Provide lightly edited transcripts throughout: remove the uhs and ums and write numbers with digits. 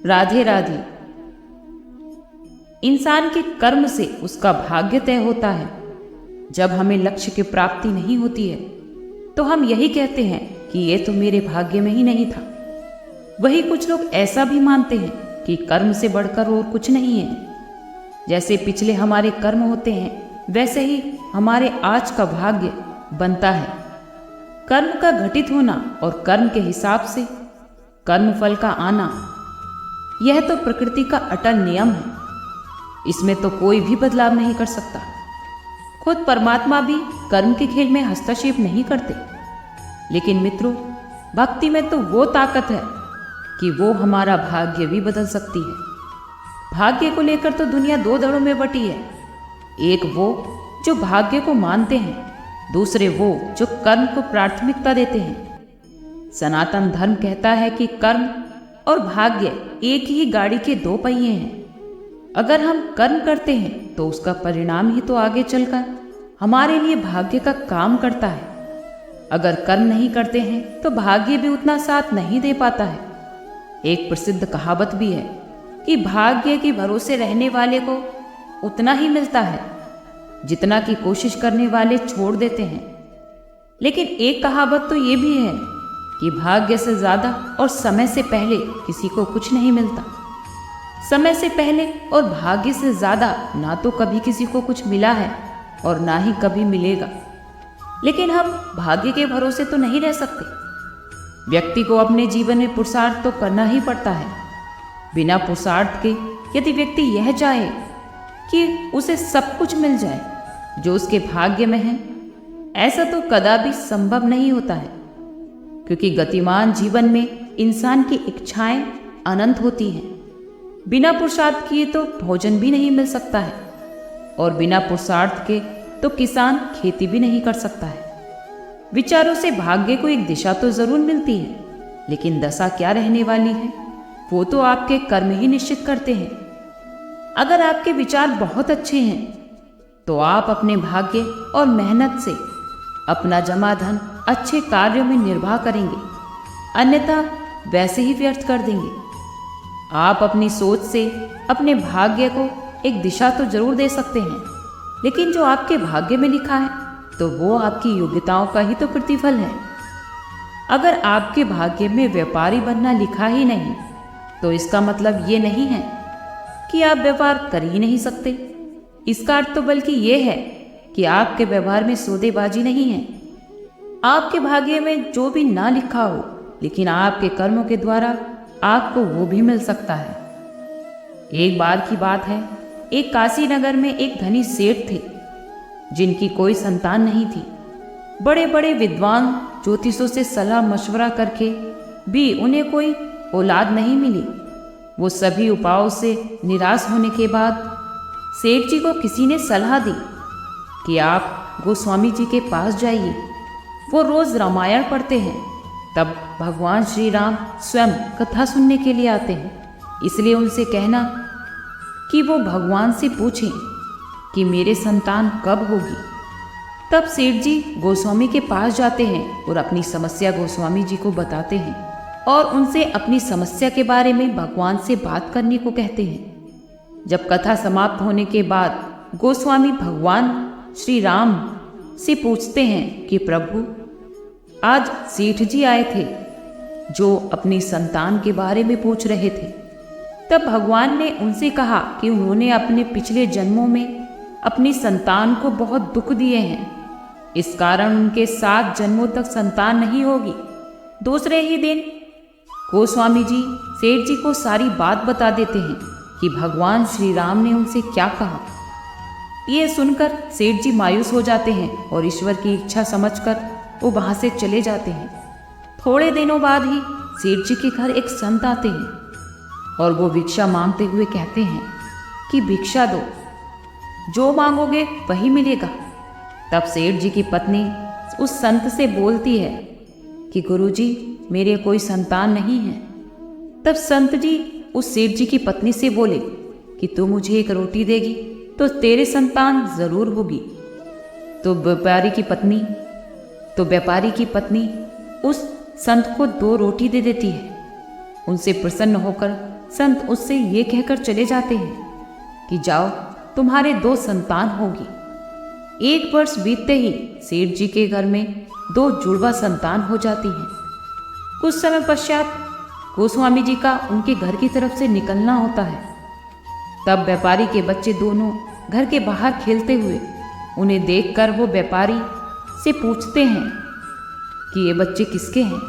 राधे राधे। इंसान के कर्म से उसका भाग्य तय होता है। जब हमें लक्ष्य की प्राप्ति नहीं होती है तो हम यही कहते हैं कि ये तो मेरे भाग्य में ही नहीं था। वही कुछ लोग ऐसा भी मानते हैं कि कर्म से बढ़कर और कुछ नहीं है। जैसे पिछले हमारे कर्म होते हैं वैसे ही हमारे आज का भाग्य बनता है। कर्म का घटित होना और कर्म के हिसाब से कर्म फल का आना, यह तो प्रकृति का अटल नियम है। इसमें तो कोई भी बदलाव नहीं कर सकता। खुद परमात्मा भी कर्म के खेल में हस्तक्षेप नहीं करते। लेकिन मित्रों, भक्ति में तो वो ताकत है कि वो हमारा भाग्य भी बदल सकती है। भाग्य को लेकर तो दुनिया दो धड़ों में बटी है। एक वो जो भाग्य को मानते हैं, दूसरे वो जो कर्म को प्राथमिकता देते हैं। सनातन धर्म कहता है कि कर्म और भाग्य एक ही गाड़ी के दो पहिए हैं। अगर हम कर्म करते हैं तो उसका परिणाम ही तो आगे चलकर हमारे लिए भाग्य का काम करता है। अगर कर्म नहीं करते हैं तो भाग्य भी उतना साथ नहीं दे पाता है। एक प्रसिद्ध कहावत भी है कि भाग्य के भरोसे रहने वाले को उतना ही मिलता है जितना की कोशिश करने वाले छोड़ देते हैं। लेकिन एक कहावत तो ये भी है कि भाग्य से ज्यादा और समय से पहले किसी को कुछ नहीं मिलता। समय से पहले और भाग्य से ज्यादा ना तो कभी किसी को कुछ मिला है और ना ही कभी मिलेगा। लेकिन हम भाग्य के भरोसे तो नहीं रह सकते। व्यक्ति को अपने जीवन में पुरुषार्थ तो करना ही पड़ता है। बिना पुरुषार्थ के यदि व्यक्ति यह चाहे कि उसे सब कुछ मिल जाए जो उसके भाग्य में है, ऐसा तो कदापि संभव नहीं होता है। क्योंकि गतिमान जीवन में इंसान की इच्छाएं अनंत होती हैं। बिना पुरुषार्थ किए तो भोजन भी नहीं मिल सकता है और बिना पुरुषार्थ के तो किसान खेती भी नहीं कर सकता है। विचारों से भाग्य को एक दिशा तो जरूर मिलती है, लेकिन दशा क्या रहने वाली है वो तो आपके कर्म ही निश्चित करते हैं। अगर आपके विचार बहुत अच्छे हैं तो आप अपने भाग्य और मेहनत से अपना जमा धन अच्छे कार्यों में निर्वाह करेंगे, अन्यथा वैसे ही व्यर्थ कर देंगे। आप अपनी सोच से अपने भाग्य को एक दिशा तो जरूर दे सकते हैं, लेकिन जो आपके भाग्य में लिखा है तो वो आपकी योग्यताओं का ही तो प्रतिफल है। अगर आपके भाग्य में व्यापारी बनना लिखा ही नहीं तो इसका मतलब ये नहीं है कि आप व्यापार कर ही नहीं सकते। इसका अर्थ तो बल्कि ये है कि आपके व्यवहार में सौदेबाजी नहीं है। आपके भाग्य में जो भी ना लिखा हो, लेकिन आपके कर्मों के द्वारा आपको वो भी मिल सकता है। एक बार की बात है, एक काशी नगर में एक धनी सेठ थे जिनकी कोई संतान नहीं थी। बड़े बड़े विद्वान ज्योतिषों से सलाह मशवरा करके भी उन्हें कोई औलाद नहीं मिली। वो सभी उपायों से निराश होने के बाद सेठ जी को किसी ने सलाह दी कि आप गोस्वामी जी के पास जाइए। वो रोज रामायण पढ़ते हैं। तब भगवान श्री राम स्वयं कथा सुनने के लिए आते हैं, इसलिए उनसे कहना कि वो भगवान से पूछें कि मेरे संतान कब होगी। तब सेठ जी गोस्वामी के पास जाते हैं और अपनी समस्या गोस्वामी जी को बताते हैं और उनसे अपनी समस्या के बारे में भगवान से बात करने को कहते हैं। जब कथा समाप्त होने के बाद गोस्वामी भगवान श्री राम से पूछते हैं कि प्रभु, आज सेठ जी आए थे जो अपनी संतान के बारे में पूछ रहे थे। तब भगवान ने उनसे कहा कि उन्होंने अपने पिछले जन्मों में अपनी संतान को बहुत दुख दिए हैं, इस कारण उनके 7 जन्मों तक संतान नहीं होगी। दूसरे ही दिन गोस्वामी जी सेठ जी को सारी बात बता देते हैं कि भगवान श्री राम ने उनसे क्या कहा। ये सुनकर सेठ जी मायूस हो जाते हैं और ईश्वर की इच्छा समझकर वो वहाँ से चले जाते हैं। थोड़े दिनों बाद ही सेठ जी के घर एक संत आते हैं और वो भिक्षा मांगते हुए कहते हैं कि भिक्षा दो, जो मांगोगे वही मिलेगा। तब सेठ जी की पत्नी उस संत से बोलती है कि गुरुजी, मेरे कोई संतान नहीं है। तब संत जी उस सेठ जी की पत्नी से बोले कि तू मुझे एक रोटी देगी तो तेरे संतान जरूर होगी। तो व्यापारी की पत्नी उस संत को 2 रोटी दे देती है। उनसे प्रसन्न होकर संत उससे ये कहकर चले जाते हैं कि जाओ, तुम्हारे 2 संतान होगी। 1 वर्ष बीतते ही सेठ जी के घर में 2 जुड़वा संतान हो जाती हैं। कुछ समय पश्चात गोस्वामी जी का उनके घर की तरफ से निकलना होता है। तब व्यापारी के बच्चे दोनों घर के बाहर खेलते हुए उन्हें देखकर वो व्यापारी से पूछते हैं कि ये बच्चे किसके हैं।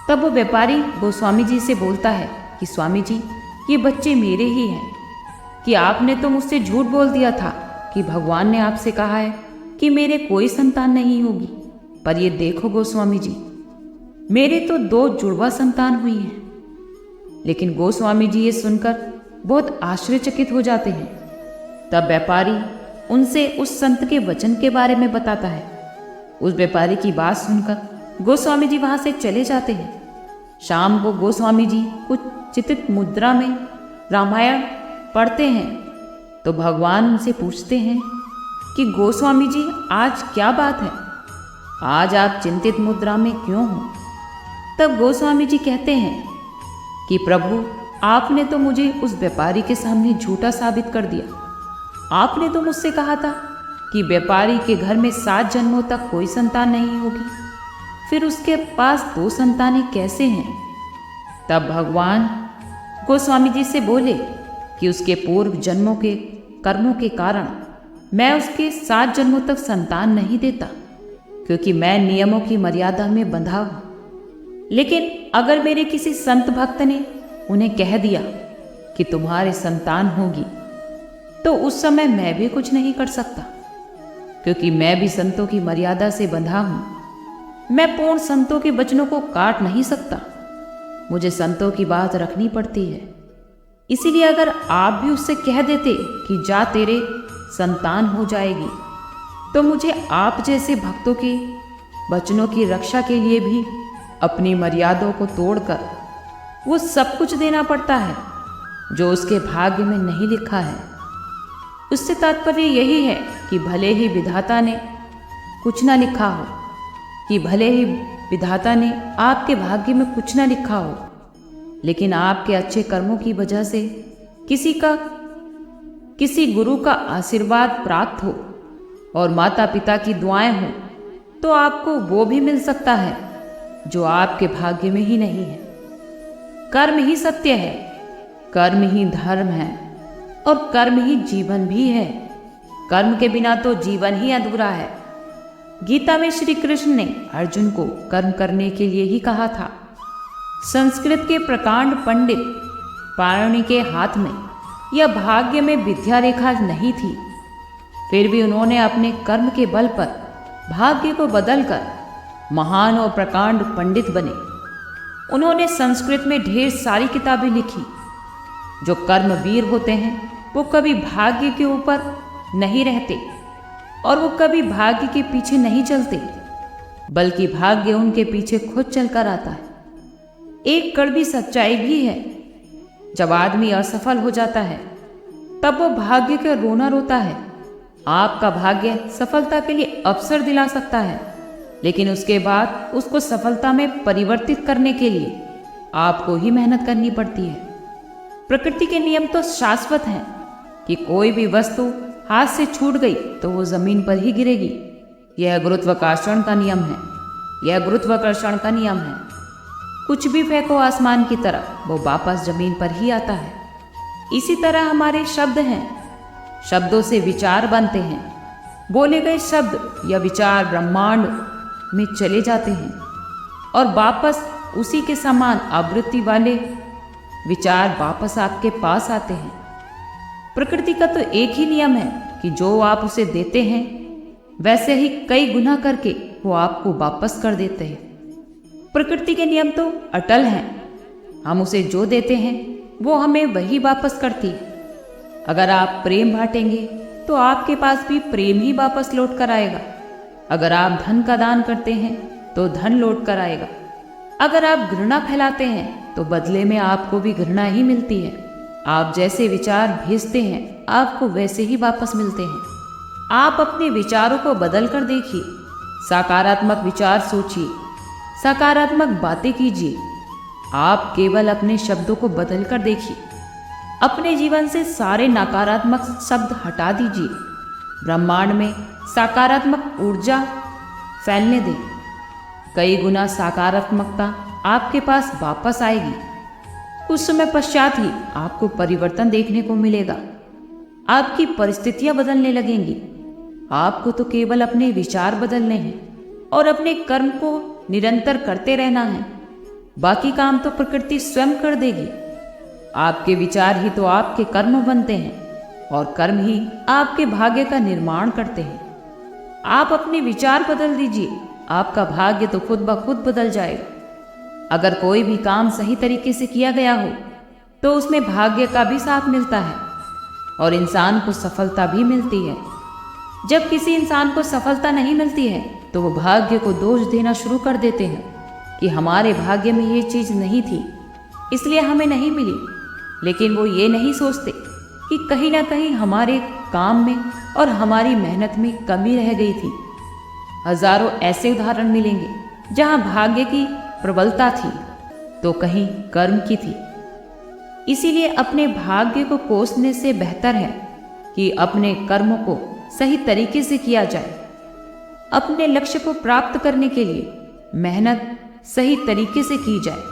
तब वो व्यापारी गोस्वामी जी से बोलता है कि स्वामी जी, ये बच्चे मेरे ही हैं, कि आपने तो मुझसे झूठ बोल दिया था कि भगवान ने आपसे कहा है कि मेरे कोई संतान नहीं होगी। पर ये देखो गोस्वामी जी, मेरे तो 2 जुड़वा संतान हुई हैं। लेकिन गोस्वामी जी ये सुनकर बहुत आश्चर्यचकित हो जाते हैं। तब व्यापारी उनसे उस संत के वचन के बारे में बताता है। उस व्यापारी की बात सुनकर गोस्वामी जी वहां से चले जाते हैं। शाम को गोस्वामी जी कुछ चित्त मुद्रा में रामायण पढ़ते हैं तो भगवान उनसे पूछते हैं कि गोस्वामी जी, आज क्या बात है, आज आप चिंतित मुद्रा में क्यों हो। तब गोस्वामी जी कहते हैं कि प्रभु, आपने तो मुझे उस व्यापारी के सामने झूठा साबित कर दिया। आपने तो मुझसे कहा था कि व्यापारी के घर में 7 जन्मों तक कोई संतान नहीं होगी, फिर उसके पास 2 संतानें कैसे हैं। तब भगवान गोस्वामी जी से बोले कि उसके पूर्व जन्मों के कर्मों के कारण मैं उसके 7 जन्मों तक संतान नहीं देता, क्योंकि मैं नियमों की मर्यादा में बंधा हूं। लेकिन अगर मेरे किसी संत भक्त ने उन्हें कह दिया कि तुम्हारे संतान होगी, तो उस समय मैं भी कुछ नहीं कर सकता, क्योंकि मैं भी संतों की मर्यादा से बंधा हूं। मैं पूर्ण संतों के वचनों को काट नहीं सकता, मुझे संतों की बात रखनी पड़ती है। इसीलिए अगर आप भी उससे कह देते कि जा, तेरे संतान हो जाएगी, तो मुझे आप जैसे भक्तों के वचनों की रक्षा के लिए भी अपनी मर्यादाओं को तोड़कर वो सब कुछ देना पड़ता है जो उसके भाग्य में नहीं लिखा है। उससे तात्पर्य यही है कि भले ही विधाता ने कुछ ना लिखा हो, कि भले ही विधाता ने आपके भाग्य में कुछ ना लिखा हो, लेकिन आपके अच्छे कर्मों की वजह से किसी गुरु का आशीर्वाद प्राप्त हो और माता पिता की दुआएं हो, तो आपको वो भी मिल सकता है जो आपके भाग्य में ही नहीं है। कर्म ही सत्य है, कर्म ही धर्म है और कर्म ही जीवन भी है। कर्म के बिना तो जीवन ही अधूरा है। गीता में श्री कृष्ण ने अर्जुन को कर्म करने के लिए ही कहा था। संस्कृत के प्रकांड पंडित पाणिनि के हाथ में यह भाग्य में विद्या रेखा नहीं थी, फिर भी उन्होंने अपने कर्म के बल पर भाग्य को बदलकर महान और प्रकांड पंडित बने। उन्होंने संस्कृत में ढेर सारी किताबें लिखी। जो कर्मवीर होते हैं वो कभी भाग्य के ऊपर नहीं रहते और वो कभी भाग्य के पीछे नहीं चलते, बल्कि भाग्य उनके पीछे खुद चलकर आता है। एक कड़वी सच्चाई भी है, जब आदमी असफल हो जाता है तब वो भाग्य का रोना रोता है। आपका भाग्य सफलता के लिए अवसर दिला सकता है, लेकिन उसके बाद उसको सफलता में परिवर्तित करने के लिए आपको ही मेहनत करनी पड़ती है। प्रकृति के नियम तो शाश्वत हैं कि कोई भी वस्तु हाथ से छूट गई तो वो जमीन पर ही गिरेगी। यह गुरुत्वाकर्षण का नियम है, यह गुरुत्वाकर्षण का नियम है। कुछ भी फेंको आसमान की तरफ, वो वापस जमीन पर ही आता है। इसी तरह हमारे शब्द हैं, शब्दों से विचार बनते हैं। बोले गए शब्द या विचार ब्रह्मांड में चले जाते हैं और वापस उसी के समान आवृत्ति वाले विचार वापस आपके पास आते हैं। प्रकृति का तो एक ही नियम है कि जो आप उसे देते हैं वैसे ही कई गुना करके वो आपको वापस कर देते हैं। प्रकृति के नियम तो अटल हैं, हम उसे जो देते हैं वो हमें वही वापस करती है। अगर आप प्रेम बांटेंगे तो आपके पास भी प्रेम ही वापस लौट कर आएगा। अगर आप धन का दान करते हैं तो धन लौट कर आएगा। अगर आप घृणा फैलाते हैं तो बदले में आपको भी घृणा ही मिलती है। आप जैसे विचार भेजते हैं आपको वैसे ही वापस मिलते हैं। आप अपने विचारों को बदल कर देखिए, सकारात्मक विचार सोचिए, सकारात्मक बातें कीजिए। आप केवल अपने शब्दों को बदल कर देखिए। अपने जीवन से सारे नकारात्मक शब्द हटा दीजिए। ब्रह्मांड में सकारात्मक ऊर्जा फैलने दें। कई गुना सकारात्मकता आपके पास वापस आएगी। कुछ समय पश्चात ही आपको परिवर्तन देखने को मिलेगा। आपकी परिस्थितियां बदलने लगेंगी। आपको तो केवल अपने विचार बदलने हैं और अपने कर्म को निरंतर करते रहना है। बाकी काम तो प्रकृति स्वयं कर देगी। आपके विचार ही तो आपके कर्म बनते हैं और कर्म ही आपके भाग्य का निर्माण करते हैं। आप अपने विचार बदल दीजिए, आपका भाग्य तो खुद ब खुद बदल जाएगा। अगर कोई भी काम सही तरीके से किया गया हो तो उसमें भाग्य का भी साथ मिलता है और इंसान को सफलता भी मिलती है। जब किसी इंसान को सफलता नहीं मिलती है तो वो भाग्य को दोष देना शुरू कर देते हैं कि हमारे भाग्य में ये चीज़ नहीं थी इसलिए हमें नहीं मिली। लेकिन वो ये नहीं सोचते कि कहीं ना कहीं हमारे काम में और हमारी मेहनत में कमी रह गई थी। हजारों ऐसे उदाहरण मिलेंगे जहां भाग्य की प्रबलता थी तो कहीं कर्म की थी। इसीलिए अपने भाग्य को कोसने से बेहतर है कि अपने कर्मों को सही तरीके से किया जाए। अपने लक्ष्य को प्राप्त करने के लिए मेहनत सही तरीके से की जाए।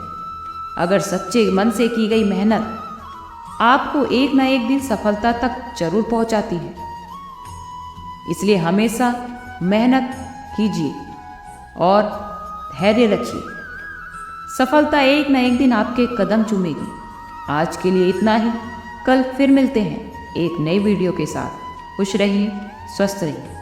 अगर सच्चे मन से की गई मेहनत आपको एक ना एक दिन सफलता तक जरूर पहुंचाती है। इसलिए हमेशा मेहनत कीजिए और धैर्य रखिए। सफलता एक ना एक दिन आपके कदम चूमेगी। आज के लिए इतना ही। कल फिर मिलते हैं एक नई वीडियो के साथ। खुश रहिए, स्वस्थ रहिए।